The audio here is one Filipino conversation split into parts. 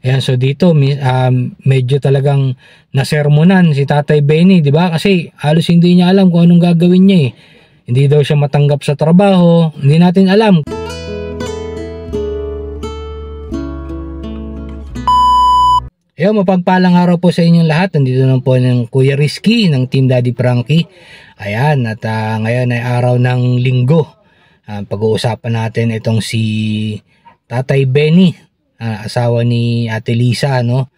Ayan, so dito medyo talagang nasermonan si Tatay Benny, di ba? Kasi halos hindi niya alam kung anong gagawin niya eh. Hindi daw siya matanggap sa trabaho, hindi natin alam. Ayan, mapagpalang araw po sa inyong lahat. Nandito na po ng Kuya Rizky ng Team Daddy Frankie. Ayan, at ngayon ay araw ng linggo. Pag-uusapan natin itong si Tatay Benny, asawa ni Ate Lisa, no?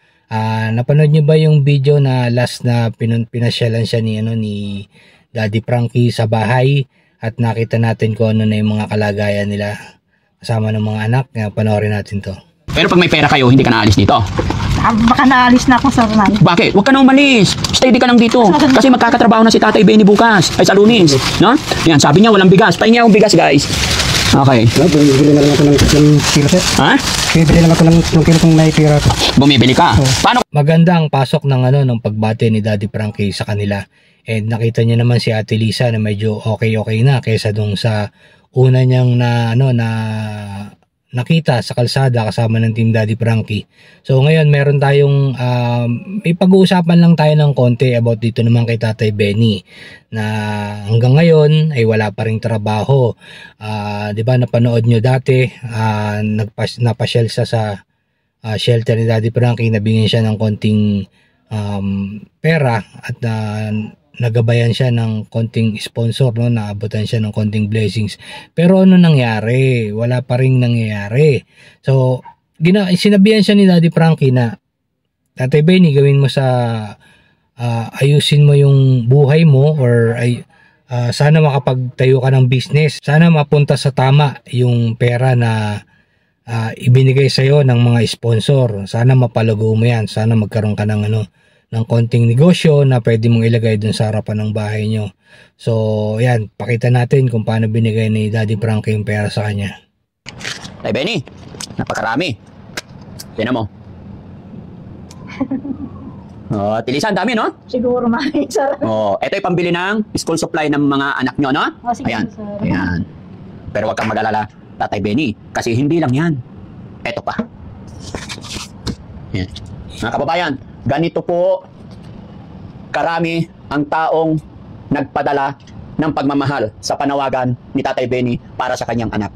Napanood niyo ba yung video na last na pinasyalan siya ni Daddy Frankie sa bahay at nakita natin kung ano na yung mga kalagayan nila kasama ng mga anak? Panoorin natin to. Pero pag may pera kayo, hindi ka naalis dito. Baka naalis na ako sa Ronald. Bakit? Huwag ka na umalis. Steady ka lang dito. Kasi magkakatrabaho na si Tatay Benny bukas. Ay, sa Lunes. No? Yan, sabi niya walang bigas. Pahingi akong bigas, guys. Okay. Bumibili na lang ako ng kilo, sir. Ha? Bumibili lang ako ng kilo kung may pera. Bumibili ka? Paano? Maganda ang pasok ng pagbate ni Daddy Frankie sa kanila. And nakita niya naman si Ate Lisa na medyo okay na kaysa dong sa una niyang nakita sa kalsada kasama ng Team Daddy Frankie. So ngayon meron tayong may pag-uusapan lang tayo ng konti about dito naman kay Tatay Benny na hanggang ngayon ay wala pa ring trabaho. 'Di ba napanood nyo dati, napasyal siya sa shelter ni Daddy Frankie, nabigyan siya ng konting pera at nagabayan siya ng konting sponsor, no? Naabutan siya ng konting blessings. Pero ano nangyari? Wala pa ring nangyayari. So, sinabihan siya ni Daddy Frankie na, Tatay Benny, gawin mo ayusin mo yung buhay mo or sana makapagtayo ka ng business. Sana mapunta sa tama yung pera na ibinigay sa'yo ng mga sponsor. Sana mapalago mo yan. Sana magkaroon ka ng ng konting negosyo na pwede mong ilagay dun sa harapan ng bahay nyo. So, yan, pakita natin kung paano binigay ni Daddy Frankie yung pera sa kanya. Tay Benny, napakarami. Tignan mo. Tilisan, dami, no? Siguro mami, sir. Ito yung pambili ng school supply ng mga anak nyo, no? Sige, ayan, sir. Ayan. Pero wag kang mag-alala, Tatay Benny, kasi hindi lang yan. Ito pa. Yan. Mga kababayan, ganito po karami ang taong nagpadala ng pagmamahal sa panawagan ni Tatay Benny para sa kanyang anak.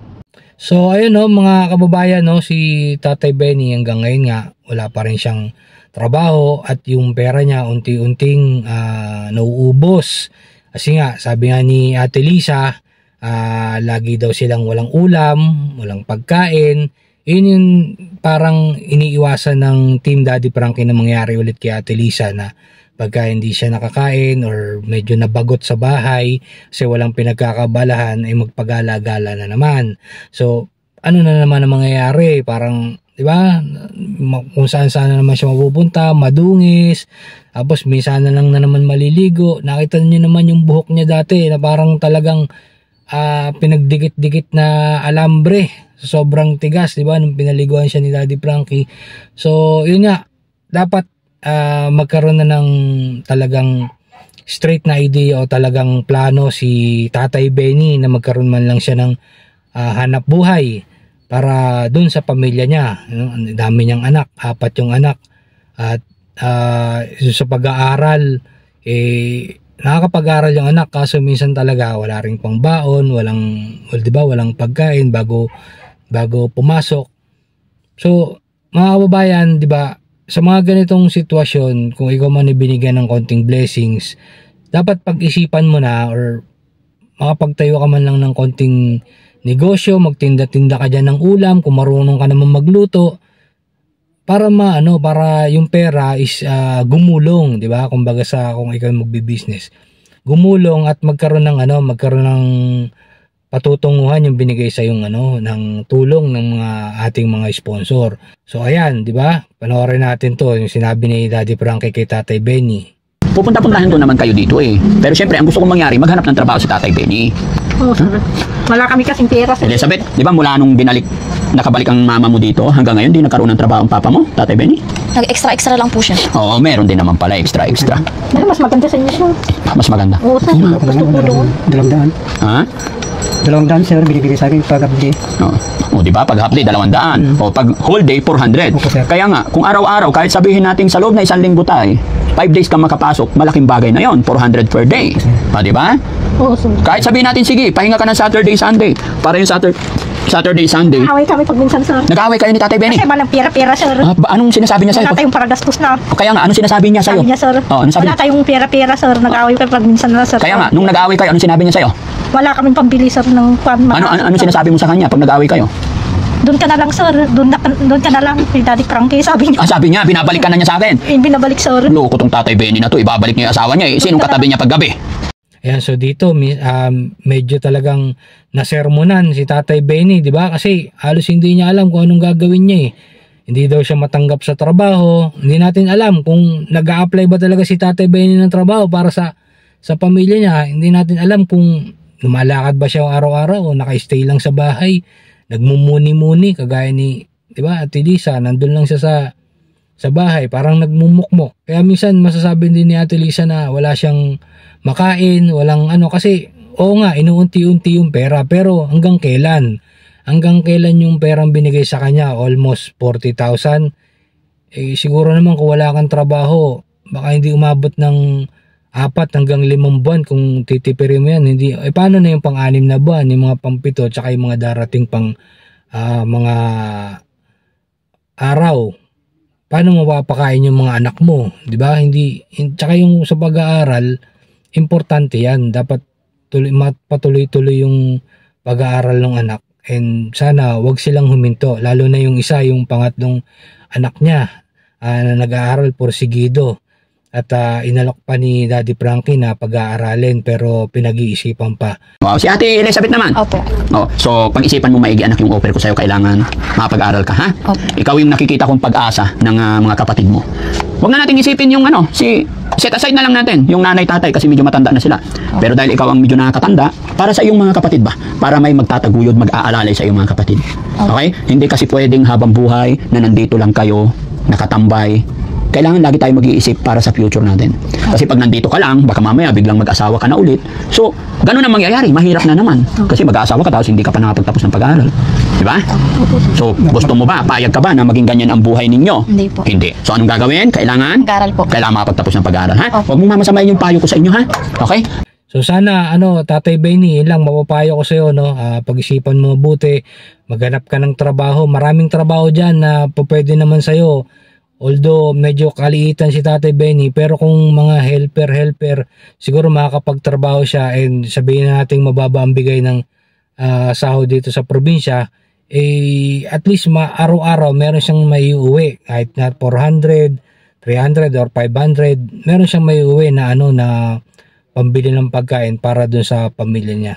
So ayun mga kababayan, si Tatay Benny hanggang ngayon nga wala pa rin siyang trabaho at yung pera niya unti-unting nauubos. Kasi nga sabi nga ni Ate Lisa, lagi daw silang walang ulam, walang pagkain. Yun yung parang iniiwasan ng Team Daddy Frankie na mangyari ulit kay Ate Lisa, na pagka hindi siya nakakain or medyo nabagot sa bahay kasi walang pinagkakabalahan ay magpagala-gala na naman. So ano na naman ang mangyayari? Parang, di ba, kung saan-saan na naman siya mapupunta, madungis, tapos minsan na lang na naman maliligo. Nakita niyo naman yung buhok niya dati na parang talagang pinagdikit-dikit na alambre. Sobrang tigas, di ba, nung pinaliguan siya ni Daddy Frankie. So, yun nga, dapat magkaroon na ng talagang straight na idea o talagang plano si Tatay Benny na magkaroon man lang siya ng hanap buhay para dun sa pamilya niya. Ang dami niyang anak, 4 yung anak. At sa pag-aaral, nakakapag-aral yung anak, kaso minsan talaga wala ring pangbaon, walang pagkain bago pumasok. So, mga kababayan, di ba, sa mga ganitong sitwasyon, kung ikaw man ibinigyan ng konting blessings, dapat pag-isipan mo na or makapagtayo ka man lang ng konting negosyo, magtinda-tinda ka dyan ng ulam, kung marunong ka naman magluto, para para yung pera is gumulong, di ba? Kumbaga kung ikaw magbi-business, gumulong at magkaroon ng patutunguhan yung binigay sa yung ng tulong ng mga ating mga sponsor. So ayan, di ba? Panoorin natin to, yung sinabi ni Daddy Frankie kay Tatay Benny. Pupunta-puntahan ko naman kayo dito eh. Pero syempre, ang gusto kong mangyari, maghanap ng trabaho si Tatay Benny. Wala kami kasing pera. Elizabeth, di ba mula nung nakabalik ang mama mo dito, hanggang ngayon di nagkaroon ng trabaho ang papa mo, Tatay Benny? Nag-extra lang po siya. Oo, meron din naman pala extra. Mas maganda sa inyo siya. Mas maganda. Oo, gusto ko doon. Dalamdaan. Ha? 200 sir, binibigay sa akin pag update. O, di ba? Pag half day, 200. O, pag whole day, 400. Opo, sir. Kaya nga, kung araw-araw, kahit sabihin natin sa loob na 1 linggo tayo, 5 days ka makapasok, malaking bagay na yon, 400 per day. O, di ba? Oo, sir. Kahit sabihin natin, sige, pahinga ka ng Saturday, Sunday. Para yung Saturday, Sunday. Away kami pag minsan, sir. Nag-away kayo ni Tatay Benny? Kasi walang pera-pera, sir. Anong sinasabi niya sa'yo? Wala tayong paragastos na. Kaya nga, anong sinasabi niya sa'yo? Sabi niya, sir. Ano sabi Wala niya? tayong pera-pera, sir. Nag-away kami pag minsan na, sir. Kaya nga, nung nag-away kayo, anong sinabi niya sa'yo? Wala kaming pambili, sir, ng kwan. Ano sinasabi mo sa kanya pag nag-away kayo? Doon ka na lang, sir. Doon ka na lang. Kay Daddy Frankie, sabi niya. Sabi niya, binabalik ka na niya sa akin. Binabalik, sir. Loko tong Tatay Benny na to, ibabalik niya yung asawa niya eh. Sinong katabi niya paggabi? Ayan, so dito medyo talagang nasermonan si Tatay Benny, di ba? Kasi halos hindi niya alam kung anong gagawin niya eh. Hindi daw siya matanggap sa trabaho. Hindi natin alam kung nag-a-apply ba talaga si Tatay Benny ng trabaho para sa pamilya niya. Hindi natin alam kung lumalakad ba siya araw-araw o naka-stay lang sa bahay. Nagmumuni-muni kagaya ni, di ba, Ate Lisa, nandun lang siya sa bahay, parang nagmumukmok. Kaya minsan masasabi din ni Ate Lisa na wala siyang makain, walang kasi oo nga, inuunti-unti yung pera, pero hanggang kailan? Hanggang kailan yung perang binigay sa kanya? Almost 40,000. Siguro naman kung wala kang trabaho, baka hindi umabot ng 4 hanggang 5 buwan kung titipirin mo yan. Hindi, paano na yung pang-6 na buwan, yung mga pang-7, tsaka yung mga darating pang mga araw? Paano mo papakain yung mga anak mo? Di ba? Tsaka yung sa pag-aaral, importante yan. Dapat patuloy-tuloy yung pag-aaral ng anak. And sana wag silang huminto. Lalo na yung isa, yung pangatlong anak niya na nag-aaral porsigido. At inalok pa ni Daddy Frankie na pag-aaralin pero pinag-iisipan pa. Si Ate Elizabeth naman. Opo. So pag-isipan mo maigi anak yung offer ko sa'yo, kailangan makapag-aral ka, ha? Opo. Ikaw yung nakikita kong pag-asa ng mga kapatid mo. Huwag na natin isipin yung set aside na lang natin yung nanay tatay kasi medyo matanda na sila. Pero dahil ikaw ang medyo nakakatanda, para sa iyong mga kapatid ba? Para may magtataguyod, mag-aalalay sa iyong mga kapatid. Okay? Hindi kasi pwedeng habang buhay na nandito lang kayo, nakatambay. Kailangan lagi tayo mag-iisip para sa future natin. Kasi pag nandito ka lang, baka mamaya biglang mag-asawa ka na ulit. So, ganun ang mangyayari. Mahirap na naman. Kasi mag-asawa ka tapos hindi ka pa nakapagtapos ng pag-aaral. Di ba? So, gusto mo ba? Payag ka ba na maging ganyan ang buhay ninyo? Hindi po. Hindi. So, anong gagawin? Kailangan? Mag-aaral po. Kailangan makapagtapos ng pag-aaral, ha? Opo. Huwag mong mamasamayin yung payo ko sa inyo, ha? Okay? So sana Tatay Benny, yun lang mapapayo ko sa iyo, no. Pag-isipan mo mabuti, maghanap ka ng trabaho. Maraming trabaho diyan na pwede naman sa iyo. Although medyo kaliitan si Tatay Benny, pero kung mga helper, siguro makakapagtrabaho siya and sabihin natin mababa ang bigay ng sahod dito sa probinsya, at least araw-araw meron siyang maiuwi, kahit na 400, 300 or 500, meron siyang maiuwi na na pambili ng pagkain para dun sa pamilya niya.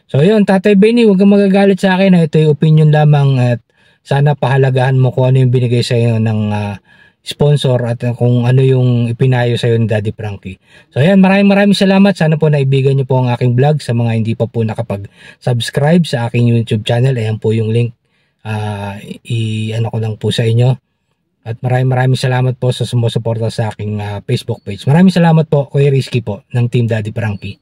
So yun, Tatay Benny, huwag kang magagalit sa akin, ito yung opinion lamang at sana pahalagahan mo kung ano yung binigay sa iyo ng sponsor at kung ano yung ipinayo sa iyo ni Daddy Frankie. So ayan, maraming salamat. Sana po naibigan niyo po ang aking vlog. Sa mga hindi pa po nakapag-subscribe sa aking YouTube channel, ayan po yung link. Ko lang po sa inyo. At maraming salamat po sa sumusuporta sa aking Facebook page. Maraming salamat po, Kuya Rizky po ng Team Daddy Frankie.